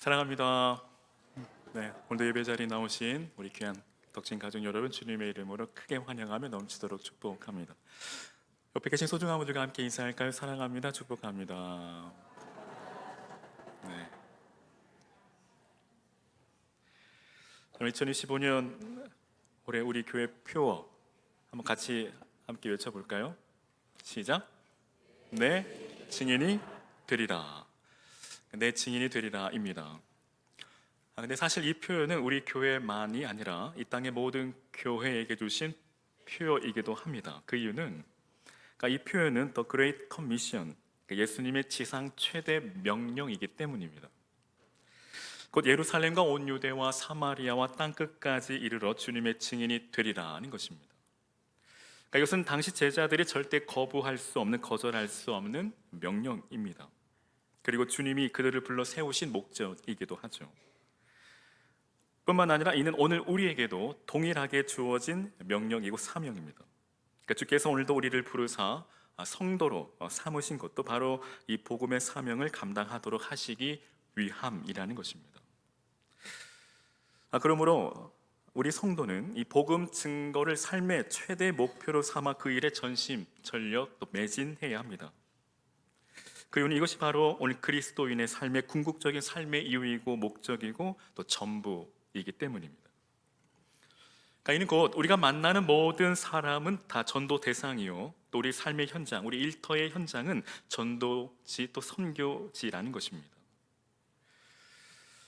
사랑합니다. 네, 오늘도 예배 자리에 나오신 우리 귀한 덕진 가족 여러분, 주님의 이름으로 크게 환영하며 넘치도록 축복합니다. 옆에 계신 소중한 분들과 함께 인사할까요? 사랑합니다. 축복합니다. 네. 2025년 올해 우리 교회 표어 한번 같이 함께 외쳐볼까요? 시작. 내 증인이 되리라. 내 증인이 되리라입니다. 근데 사실 이 표현은 우리 교회만이 아니라 이 땅의 모든 교회에게 주신 표어이기도 합니다. 그 이유는 그러니까 이 표현은 The Great Commission, 예수님의 지상 최대 명령이기 때문입니다. 곧 예루살렘과 온 유대와 사마리아와 땅끝까지 이르러 주님의 증인이 되리라는 것입니다. 그러니까 이것은 당시 제자들이 절대 거부할 수 없는, 거절할 수 없는 명령입니다. 그리고 주님이 그들을 불러 세우신 목적이기도 하죠. 뿐만 아니라 이는 오늘 우리에게도 동일하게 주어진 명령이고 사명입니다. 그러니까 주께서 오늘도 우리를 부르사 성도로 삼으신 것도 바로 이 복음의 사명을 감당하도록 하시기 위함이라는 것입니다. 그러므로 우리 성도는 이 복음 증거를 삶의 최대 목표로 삼아 그 일에 전심, 전력, 또 매진해야 합니다. 그 이유는 이것이 바로 오늘 그리스도인의 삶의 궁극적인 삶의 이유이고 목적이고 또 전부이기 때문입니다. 그러니까 이는 곧 우리가 만나는 모든 사람은 다 전도 대상이요, 또 우리 삶의 현장, 우리 일터의 현장은 전도지 또 선교지라는 것입니다.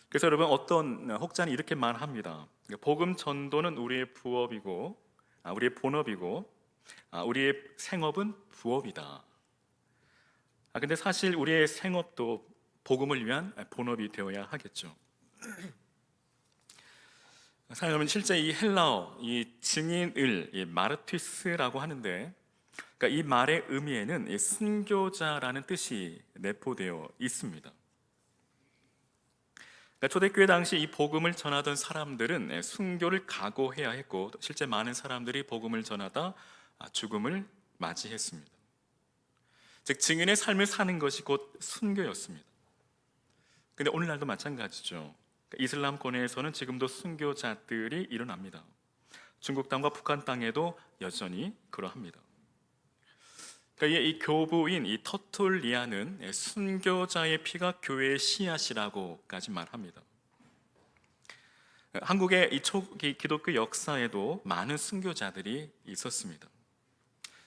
그래서 여러분, 어떤 혹자는 이렇게 말합니다. 복음 전도는 우리의 부업이고 우리의 본업이고 우리의 생업은 부업이다. 근데 사실 우리의 생업도 복음을 위한 본업이 되어야 하겠죠. 사실 여러분, 실제 이 헬라어, 이 증인을 이 마르티스라고 하는데, 그러니까 이 말의 의미에는 이 순교자라는 뜻이 내포되어 있습니다. 그러니까 초대교회 당시 이 복음을 전하던 사람들은 순교를 각오해야 했고, 실제 많은 사람들이 복음을 전하다 죽음을 맞이했습니다. 즉 증인의 삶을 사는 것이 곧 순교였습니다. 근데 오늘날도 마찬가지죠. 이슬람권에서는 지금도 순교자들이 일어납니다. 중국 땅과 북한 땅에도 여전히 그러합니다. 그러니까 이 교부인 이 터툴리아는 순교자의 피가 교회의 씨앗이라고까지 말합니다. 한국의 이 초기 기독교 역사에도 많은 순교자들이 있었습니다.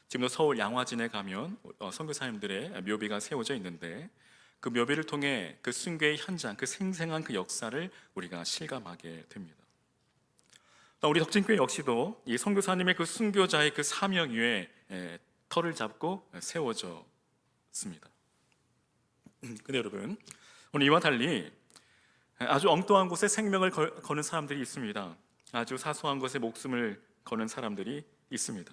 지금도 서울 양화진에 가면 선교사님들의 묘비가 세워져 있는데, 그 묘비를 통해 그 순교의 현장, 그 생생한 그 역사를 우리가 실감하게 됩니다. 또 우리 덕진교회 역시도 이 선교사님의 그 순교자의 그 사명 위에 터를 잡고 세워졌습니다. 근데 여러분, 오늘 이와 달리 아주 엉뚱한 곳에 생명을 거는 사람들이 있습니다. 아주 사소한 것에 목숨을 거는 사람들이 있습니다.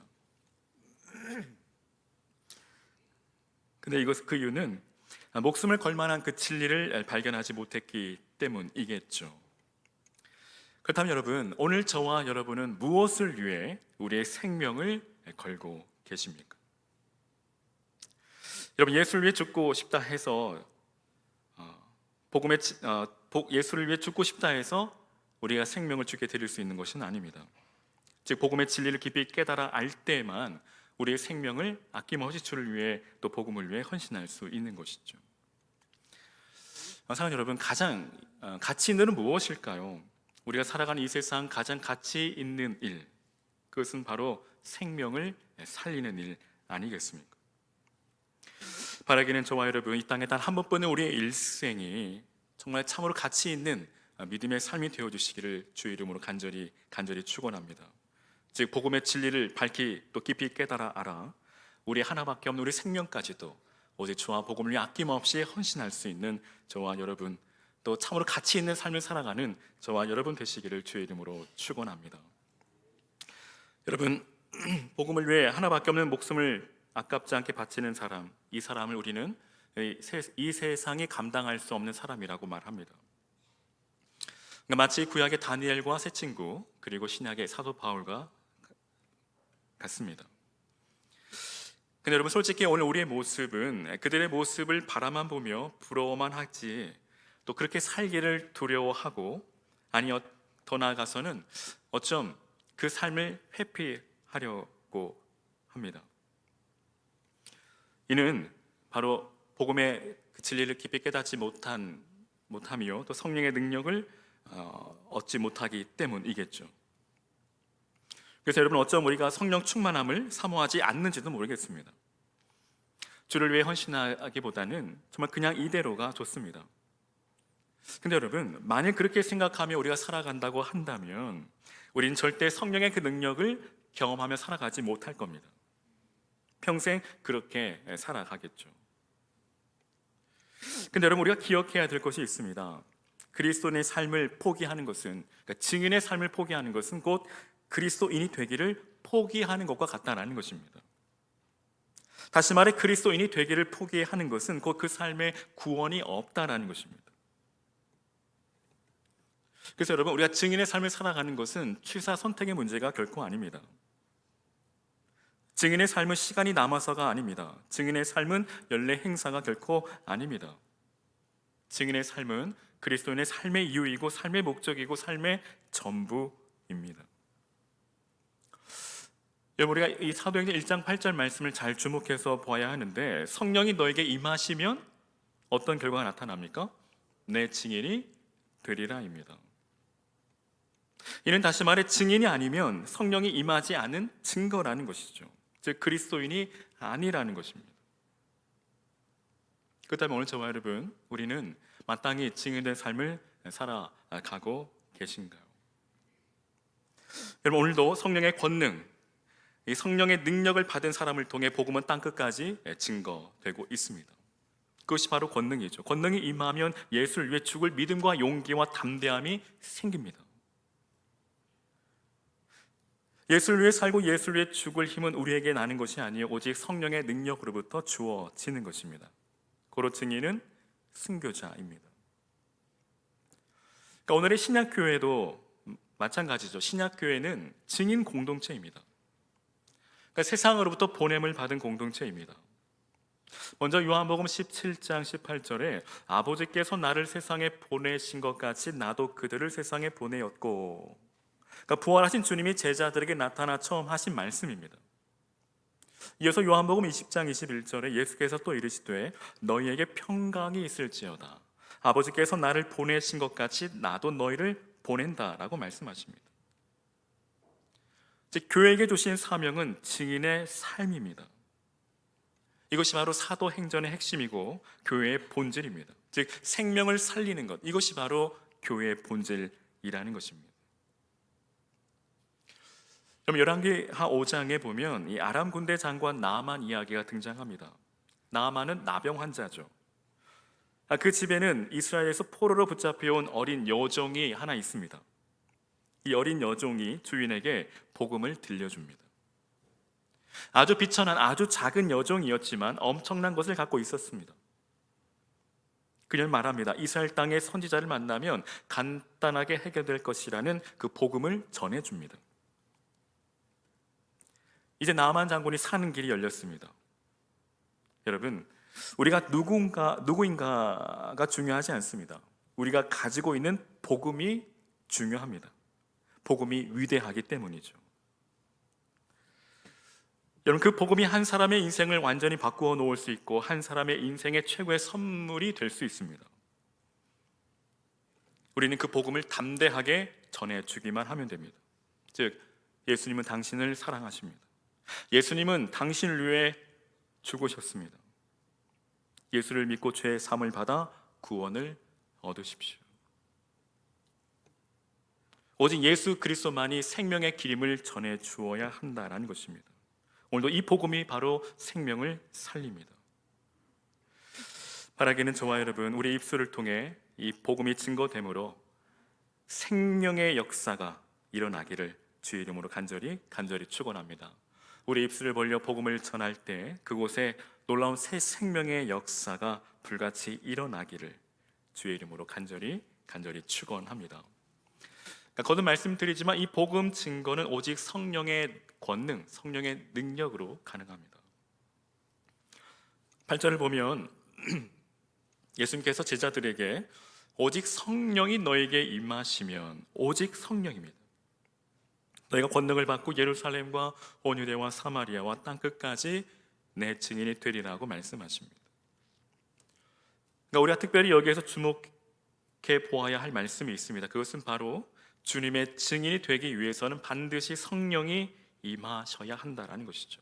근데 그 이유는 목숨을 걸 만한 그 진리를 발견하지 못했기 때문이겠죠. 그렇다면 여러분, 오늘 저와 여러분은 무엇을 위해 우리의 생명을 걸고 계십니까? 여러분, 예수를 위해 죽고 싶다 해서 예수를 위해 죽고 싶다 해서 우리가 생명을 주게 드릴 수 있는 것은 아닙니다. 즉 복음의 진리를 깊이 깨달아 알 때만 우리의 생명을 아낌없이 주를 위해 또 복음을 위해 헌신할 수 있는 것이죠. 사랑하는 여러분, 가장 가치 있는 일은 무엇일까요? 우리가 살아가는 이 세상 가장 가치 있는 일, 그것은 바로 생명을 살리는 일 아니겠습니까? 바라기는 저와 여러분, 이 땅에 단 한 번뿐인 우리의 일생이 정말 참으로 가치 있는 믿음의 삶이 되어주시기를 주의 이름으로 간절히 축원합니다. 즉 복음의 진리를 밝히 또 깊이 깨달아 알아 우리 하나밖에 없는 우리 생명까지도 오직 주와 복음을 위해 아낌없이 헌신할 수 있는 저와 여러분, 또 참으로 가치 있는 삶을 살아가는 저와 여러분 되시기를 주의 이름으로 축원합니다. 여러분, 복음을 위해 하나밖에 없는 목숨을 아깝지 않게 바치는 사람, 이 사람을 우리는 이 세상이 감당할 수 없는 사람이라고 말합니다. 그러니까 마치 구약의 다니엘과 세 친구, 그리고 신약의 사도 바울과 같습니다. 근데 여러분, 솔직히 오늘 우리의 모습은 그들의 모습을 바라만 보며 부러워만 하지, 또 그렇게 살기를 두려워하고, 아니 더 나아가서는 어쩜 그 삶을 회피하려고 합니다. 이는 바로 복음의 그 진리를 깊이 깨닫지 못함이요, 또 성령의 능력을 얻지 못하기 때문이겠죠. 그래서 여러분, 어쩜 우리가 성령 충만함을 사모하지 않는지도 모르겠습니다. 주를 위해 헌신하기보다는 정말 그냥 이대로가 좋습니다. 근데 여러분, 만일 그렇게 생각하며 우리가 살아간다고 한다면 우린 절대 성령의 그 능력을 경험하며 살아가지 못할 겁니다. 평생 그렇게 살아가겠죠. 근데 여러분, 우리가 기억해야 될 것이 있습니다. 그리스도인의 삶을 포기하는 것은, 그러니까 증인의 삶을 포기하는 것은 곧 그리스도인이 되기를 포기하는 것과 같다는 것입니다. 다시 말해, 그리스도인이 되기를 포기하는 것은 곧 그 삶에 구원이 없다라는 것입니다. 그래서 여러분, 우리가 증인의 삶을 살아가는 것은 취사 선택의 문제가 결코 아닙니다. 증인의 삶은 시간이 남아서가 아닙니다. 증인의 삶은 연례 행사가 결코 아닙니다. 증인의 삶은 그리스도인의 삶의 이유이고 삶의 목적이고 삶의 전부입니다. 여러분, 우리가 이 사도행전 1장 8절 말씀을 잘 주목해서 보아야 하는데, 성령이 너에게 임하시면 어떤 결과가 나타납니까? 내 증인이 되리라입니다. 이는 다시 말해 증인이 아니면 성령이 임하지 않은 증거라는 것이죠. 즉 그리스도인이 아니라는 것입니다. 그렇다면 오늘 저와 여러분, 우리는 마땅히 증인된 삶을 살아가고 계신가요? 여러분, 오늘도 성령의 권능, 이 성령의 능력을 받은 사람을 통해 복음은 땅끝까지 증거되고 있습니다. 그것이 바로 권능이죠. 권능이 임하면 예수를 위해 죽을 믿음과 용기와 담대함이 생깁니다. 예수를 위해 살고 예수를 위해 죽을 힘은 우리에게 나는 것이 아니요 오직 성령의 능력으로부터 주어지는 것입니다. 고로 증인은 순교자입니다. 그러니까 오늘의 신약교회도 마찬가지죠. 신약교회는 증인 공동체입니다. 그러니까 세상으로부터 보냄을 받은 공동체입니다. 먼저 요한복음 17장 18절에 아버지께서 나를 세상에 보내신 것 같이 나도 그들을 세상에 보내었고, 그러니까 부활하신 주님이 제자들에게 나타나 처음 하신 말씀입니다. 이어서 요한복음 20장 21절에 예수께서 또 이르시되 너희에게 평강이 있을지어다. 아버지께서 나를 보내신 것 같이 나도 너희를 보낸다라고 말씀하십니다. 즉 교회에게 주신 사명은 증인의 삶입니다. 이것이 바로 사도행전의 핵심이고 교회의 본질입니다. 즉 생명을 살리는 것, 이것이 바로 교회의 본질이라는 것입니다. 그럼 열왕기하 5장에 보면 이 아람 군대 장관 나아만 이야기가 등장합니다. 나아만은 나병 환자죠. 그 집에는 이스라엘에서 포로로 붙잡혀온 어린 여종이 하나 있습니다. 이 어린 여종이 주인에게 복음을 들려줍니다. 아주 비천한 아주 작은 여종이었지만 엄청난 것을 갖고 있었습니다. 그녀는 말합니다. 이스라엘 땅의 선지자를 만나면 간단하게 해결될 것이라는 그 복음을 전해줍니다. 이제 나아만 장군이 사는 길이 열렸습니다. 여러분, 우리가 누구인가가 중요하지 않습니다. 우리가 가지고 있는 복음이 중요합니다. 복음이 위대하기 때문이죠. 여러분, 그 복음이 한 사람의 인생을 완전히 바꾸어 놓을 수 있고 한 사람의 인생의 최고의 선물이 될 수 있습니다. 우리는 그 복음을 담대하게 전해주기만 하면 됩니다. 즉 예수님은 당신을 사랑하십니다. 예수님은 당신을 위해 죽으셨습니다. 예수를 믿고 죄의 사함을 받아 구원을 얻으십시오. 오직 예수 그리스도만이 생명의 기림을 전해 주어야 한다는 것입니다. 오늘도 이 복음이 바로 생명을 살립니다. 바라기는 저와 여러분, 우리 입술을 통해 이 복음이 증거됨으로 생명의 역사가 일어나기를 주의 이름으로 간절히 축원합니다. 우리 입술을 벌려 복음을 전할 때 그곳에 놀라운 새 생명의 역사가 불같이 일어나기를 주의 이름으로 간절히 축원합니다. 거듭 말씀드리지만 이 복음 증거는 오직 성령의 권능, 성령의 능력으로 가능합니다. 8절을 보면 예수님께서 제자들에게 오직 성령이 너에게 임하시면, 오직 성령입니다. 너희가 권능을 받고 예루살렘과 온 유대와 사마리아와 땅 끝까지 내 증인이 되리라고 말씀하십니다. 그러니까 우리가 특별히 여기에서 주목해 보아야 할 말씀이 있습니다. 그것은 바로 주님의 증인이 되기 위해서는 반드시 성령이 임하셔야 한다라는 것이죠.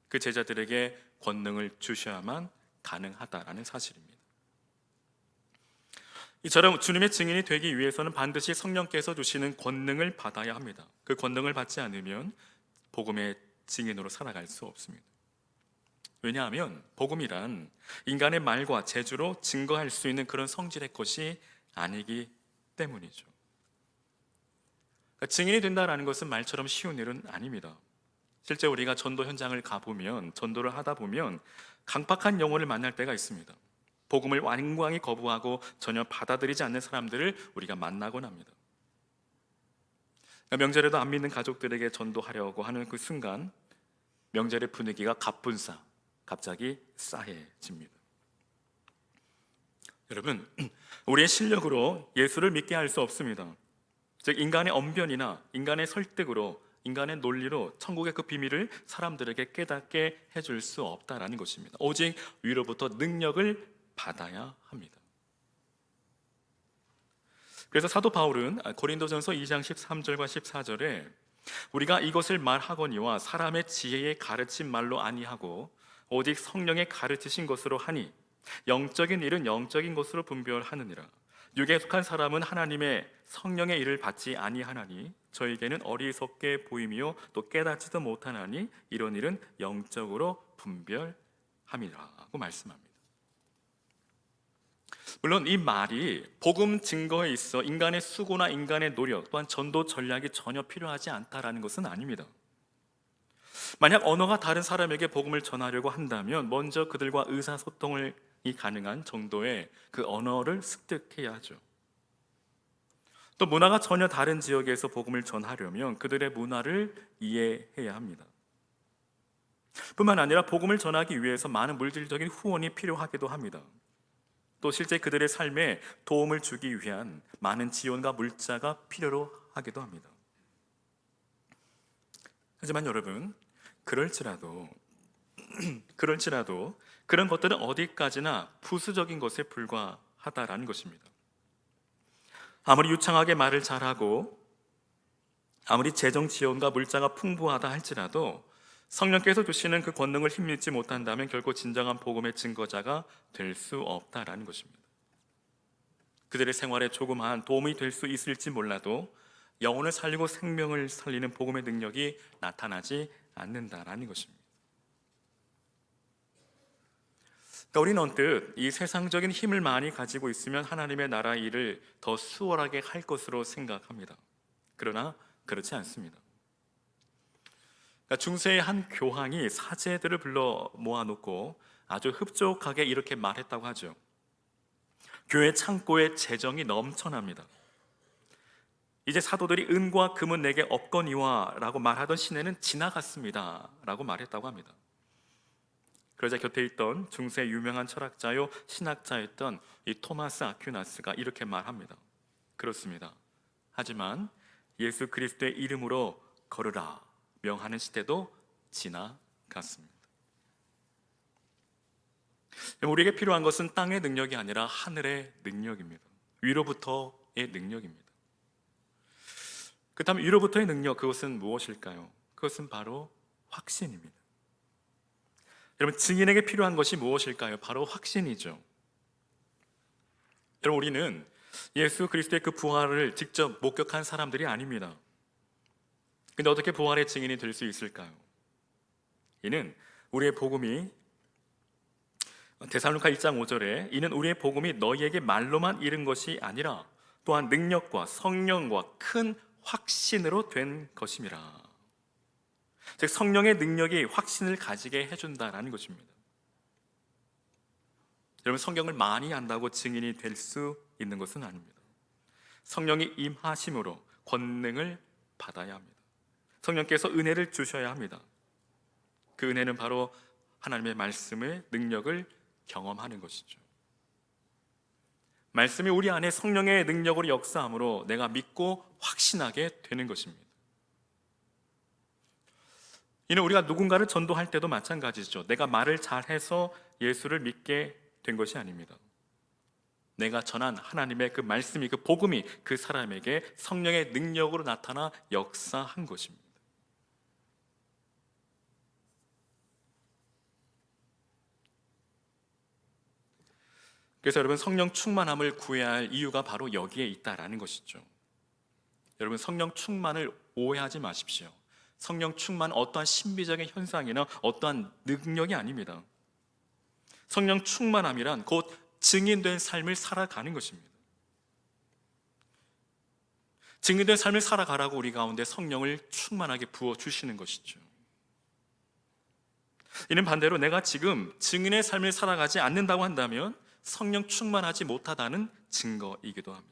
그 제자들에게 권능을 주셔야만 가능하다라는 사실입니다. 이처럼 주님의 증인이 되기 위해서는 반드시 성령께서 주시는 권능을 받아야 합니다. 그 권능을 받지 않으면 복음의 증인으로 살아갈 수 없습니다. 왜냐하면 복음이란 인간의 말과 재주로 증거할 수 있는 그런 성질의 것이 아니기 때문이죠. 그러니까 증인이 된다는 것은 말처럼 쉬운 일은 아닙니다. 실제 우리가 전도 현장을 가보면, 전도를 하다 보면 강팍한 영혼을 만날 때가 있습니다. 복음을 완강히 거부하고 전혀 받아들이지 않는 사람들을 우리가 만나곤 합니다. 명절에도 안 믿는 가족들에게 전도하려고 하는 그 순간 명절의 분위기가 갑자기 싸해집니다. 여러분, 우리의 실력으로 예수를 믿게 할 수 없습니다. 즉 인간의 언변이나 인간의 설득으로, 인간의 논리로 천국의 그 비밀을 사람들에게 깨닫게 해줄 수 없다라는 것입니다. 오직 위로부터 능력을 받아야 합니다. 그래서 사도 바울은 고린도전서 2장 13절과 14절에 우리가 이것을 말하거니와 사람의 지혜에 가르친 말로 아니하고 오직 성령의 가르치신 것으로 하니 영적인 일은 영적인 것으로 분별하느니라. 육에 속한 사람은 하나님의 성령의 일을 받지 아니하나니 저에게는 어리석게 보이며 또 깨닫지도 못하나니 이런 일은 영적으로 분별함이라고 말씀합니다. 물론 이 말이 복음 증거에 있어 인간의 수고나 인간의 노력 또한 전도 전략이 전혀 필요하지 않다라는 것은 아닙니다. 만약 언어가 다른 사람에게 복음을 전하려고 한다면 먼저 그들과 의사소통이 가능한 정도의 그 언어를 습득해야 하죠. 또 문화가 전혀 다른 지역에서 복음을 전하려면 그들의 문화를 이해해야 합니다. 뿐만 아니라 복음을 전하기 위해서 많은 물질적인 후원이 필요하기도 합니다. 또 실제 그들의 삶에 도움을 주기 위한 많은 지원과 물자가 필요로 하기도 합니다. 하지만 여러분, 그럴지라도 그런 것들은 어디까지나 부수적인 것에 불과하다라는 것입니다. 아무리 유창하게 말을 잘하고 아무리 재정 지원과 물자가 풍부하다 할지라도 성령께서 주시는 그 권능을 힘입지 못한다면 결국 진정한 복음의 증거자가 될 수 없다라는 것입니다. 그들의 생활에 조그마한 도움이 될 수 있을지 몰라도 영혼을 살리고 생명을 살리는 복음의 능력이 나타나지 않는다라는 것입니다. 그러니까 우리는 언뜻 이 세상적인 힘을 많이 가지고 있으면 하나님의 나라 일을 더 수월하게 할 것으로 생각합니다. 그러나 그렇지 않습니다. 중세의 한 교황이 사제들을 불러 모아놓고 아주 흡족하게 이렇게 말했다고 하죠. 교회 창고에 재정이 넘쳐납니다. 이제 사도들이 은과 금은 내게 없거니와 라고 말하던 시대는 지나갔습니다 라고 말했다고 합니다. 그러자 곁에 있던 중세 유명한 철학자요 신학자였던 이 토마스 아퀴나스가 이렇게 말합니다. 그렇습니다. 하지만 예수 그리스도의 이름으로 걸으라 명하는 시대도 지나갔습니다. 우리에게 필요한 것은 땅의 능력이 아니라 하늘의 능력입니다. 위로부터의 능력입니다. 그렇다면 위로부터의 능력, 그것은 무엇일까요? 그것은 바로 확신입니다. 여러분, 증인에게 필요한 것이 무엇일까요? 바로 확신이죠. 여러분, 우리는 예수 그리스도의 그 부활을 직접 목격한 사람들이 아닙니다. 근데 어떻게 부활의 증인이 될 수 있을까요? 이는 우리의 복음이 데살로니가 1장 5절에 이는 우리의 복음이 너희에게 말로만 이른 것이 아니라 또한 능력과 성령과 큰 확신으로 된 것임이라. 즉 성령의 능력이 확신을 가지게 해준다라는 것입니다. 여러분, 성경을 많이 안다고 증인이 될 수 있는 것은 아닙니다. 성령이 임하심으로 권능을 받아야 합니다. 성령께서 은혜를 주셔야 합니다. 그 은혜는 바로 하나님의 말씀의 능력을 경험하는 것이죠. 말씀이 우리 안에 성령의 능력으로 역사함으로 내가 믿고 확신하게 되는 것입니다. 이는 우리가 누군가를 전도할 때도 마찬가지죠. 내가 말을 잘해서 예수를 믿게 된 것이 아닙니다. 내가 전한 하나님의 그 말씀이, 그 복음이 그 사람에게 성령의 능력으로 나타나 역사한 것입니다. 그래서 여러분, 성령 충만함을 구해야 할 이유가 바로 여기에 있다라는 것이죠. 여러분, 성령 충만을 오해하지 마십시오. 성령 충만 어떠한 신비적인 현상이나 어떠한 능력이 아닙니다. 성령 충만함이란 곧 증인된 삶을 살아가는 것입니다. 증인된 삶을 살아가라고 우리 가운데 성령을 충만하게 부어주시는 것이죠. 이는 반대로 내가 지금 증인의 삶을 살아가지 않는다고 한다면 성령 충만하지 못하다는 증거이기도 합니다.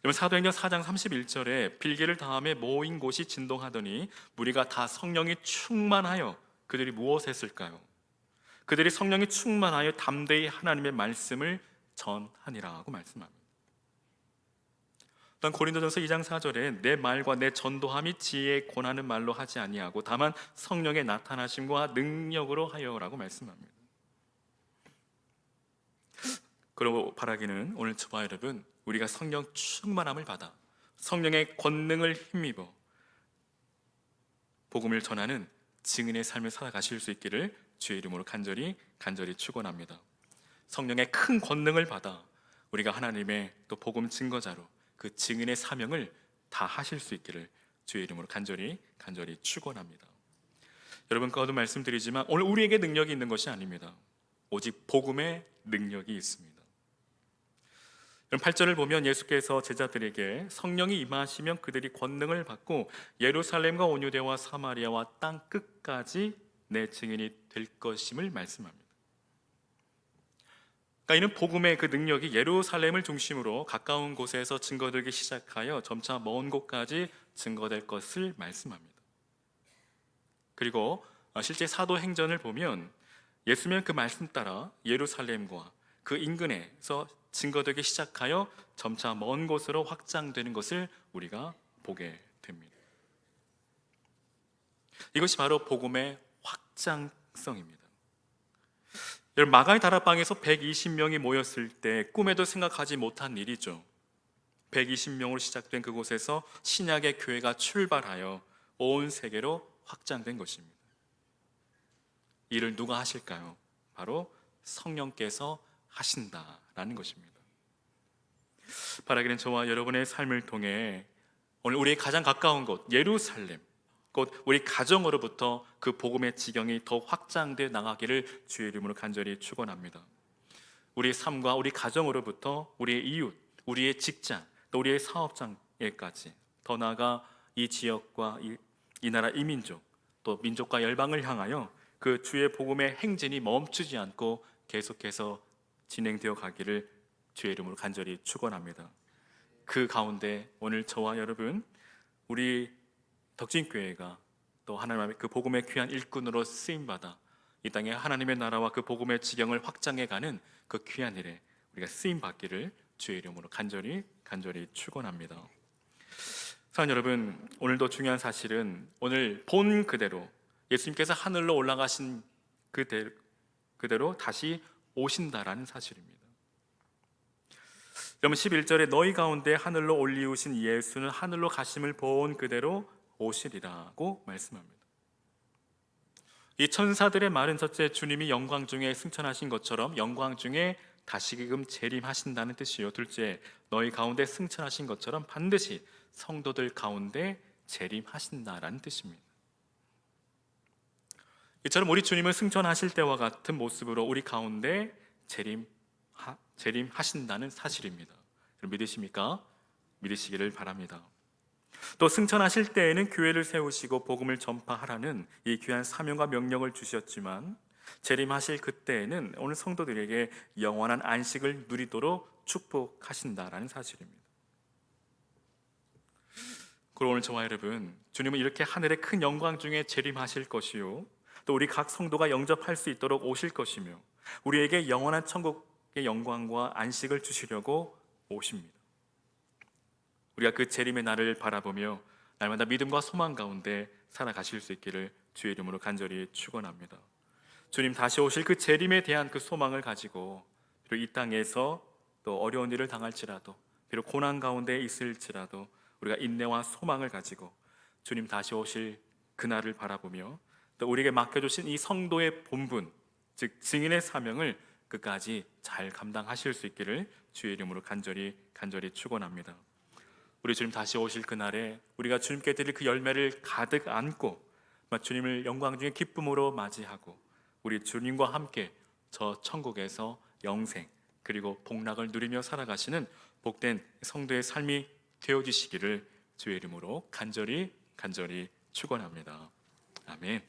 여러분, 사도행전 4장 31절에 빌기를 다음에 모인 곳이 진동하더니 무리가 다 성령이 충만하여 그들이 무엇을 했을까요? 그들이 성령이 충만하여 담대히 하나님의 말씀을 전하니라고 말씀합니다. 또한 고린도전서 2장 4절에 내 말과 내 전도함이 지혜에 권하는 말로 하지 아니하고 다만 성령의 나타나심과 능력으로 하여라고 말씀합니다. 그러고 바라기는 오늘 저와 여러분, 우리가 성령 충만함을 받아 성령의 권능을 힘입어 복음을 전하는 증인의 삶을 살아가실 수 있기를 주의 이름으로 간절히 축원합니다. 성령의 큰 권능을 받아 우리가 하나님의 또 복음 증거자로 그 증인의 사명을 다 하실 수 있기를 주의 이름으로 간절히 축원합니다. 여러분, 거듭 말씀드리지만 오늘 우리에게 능력이 있는 것이 아닙니다. 오직 복음의 능력이 있습니다. 8절을 보면 예수께서 제자들에게 성령이 임하시면 그들이 권능을 받고 예루살렘과 온유대와 사마리아와 땅 끝까지 내 증인이 될 것임을 말씀합니다. 그러니까 이는 복음의 그 능력이 예루살렘을 중심으로 가까운 곳에서 증거되기 시작하여 점차 먼 곳까지 증거될 것을 말씀합니다. 그리고 실제 사도행전을 보면 예수면 그 말씀 따라 예루살렘과 그 인근에서 증거되기 시작하여 점차 먼 곳으로 확장되는 것을 우리가 보게 됩니다. 이것이 바로 복음의 확장성입니다. 여러분, 마가의 다락방에서 120명이 모였을 때 꿈에도 생각하지 못한 일이죠. 120명으로 시작된 그곳에서 신약의 교회가 출발하여 온 세계로 확장된 것입니다. 이를 누가 하실까요? 바로 성령께서 하신다라는 것입니다. 바라기는 저와 여러분의 삶을 통해 오늘 우리의 가장 가까운 곳 예루살렘, 곧 우리 가정으로부터 그 복음의 지경이 더 확장되어 나가기를 주의 이름으로 간절히 축원합니다. 우리의 삶과 우리 가정으로부터 우리의 이웃, 우리의 직장, 또 우리의 사업장에까지, 더 나아가 이 지역과 이 나라 이 민족, 또 민족과 열방을 향하여 그 주의 복음의 행진이 멈추지 않고 계속해서 진행되어 가기를 주의 이름으로 간절히 축원합니다. 그 가운데 오늘 저와 여러분, 우리 덕진교회가 또 하나님의 그 복음의 귀한 일꾼으로 쓰임받아 이 땅에 하나님의 나라와 그 복음의 지경을 확장해가는 그 귀한 일에 우리가 쓰임받기를 주의 이름으로 간절히 축원합니다. 사랑하는 여러분, 오늘도 중요한 사실은 오늘 본 그대로 예수님께서 하늘로 올라가신 그대로 다시 오신다라는 사실입니다. 여러분, 11절에 너희 가운데 하늘로 올리우신 예수는 하늘로 가심을 본 그대로 오시리라고 말씀합니다. 이 천사들의 말은 첫째, 주님이 영광 중에 승천하신 것처럼 영광 중에 다시금 재림하신다는 뜻이요. 둘째, 너희 가운데 승천하신 것처럼 반드시 성도들 가운데 재림하신다라는 뜻입니다. 이처럼 우리 주님은 승천하실 때와 같은 모습으로 우리 가운데 재림하신다는 사실입니다. 믿으십니까? 믿으시기를 바랍니다. 또 승천하실 때에는 교회를 세우시고 복음을 전파하라는 이 귀한 사명과 명령을 주셨지만 재림하실 그때에는 오늘 성도들에게 영원한 안식을 누리도록 축복하신다라는 사실입니다. 그리고 오늘 저와 여러분, 주님은 이렇게 하늘의 큰 영광 중에 재림하실 것이요, 또 우리 각 성도가 영접할 수 있도록 오실 것이며 우리에게 영원한 천국의 영광과 안식을 주시려고 오십니다. 우리가 그 재림의 날을 바라보며 날마다 믿음과 소망 가운데 살아가실 수 있기를 주의 이름으로 간절히 축원합니다. 주님 다시 오실 그 재림에 대한 그 소망을 가지고 비록 이 땅에서 또 어려운 일을 당할지라도, 비록 고난 가운데 있을지라도 우리가 인내와 소망을 가지고 주님 다시 오실 그날을 바라보며 또 우리에게 맡겨주신 이 성도의 본분, 즉 증인의 사명을 끝까지 잘 감당하실 수 있기를 주의 이름으로 간절히 축원합니다. 우리 주님 다시 오실 그날에 우리가 주님께 드릴 그 열매를 가득 안고 주님을 영광 중에 기쁨으로 맞이하고 우리 주님과 함께 저 천국에서 영생 그리고 복락을 누리며 살아가시는 복된 성도의 삶이 되어지시기를 주의 이름으로 간절히 축원합니다. 아멘.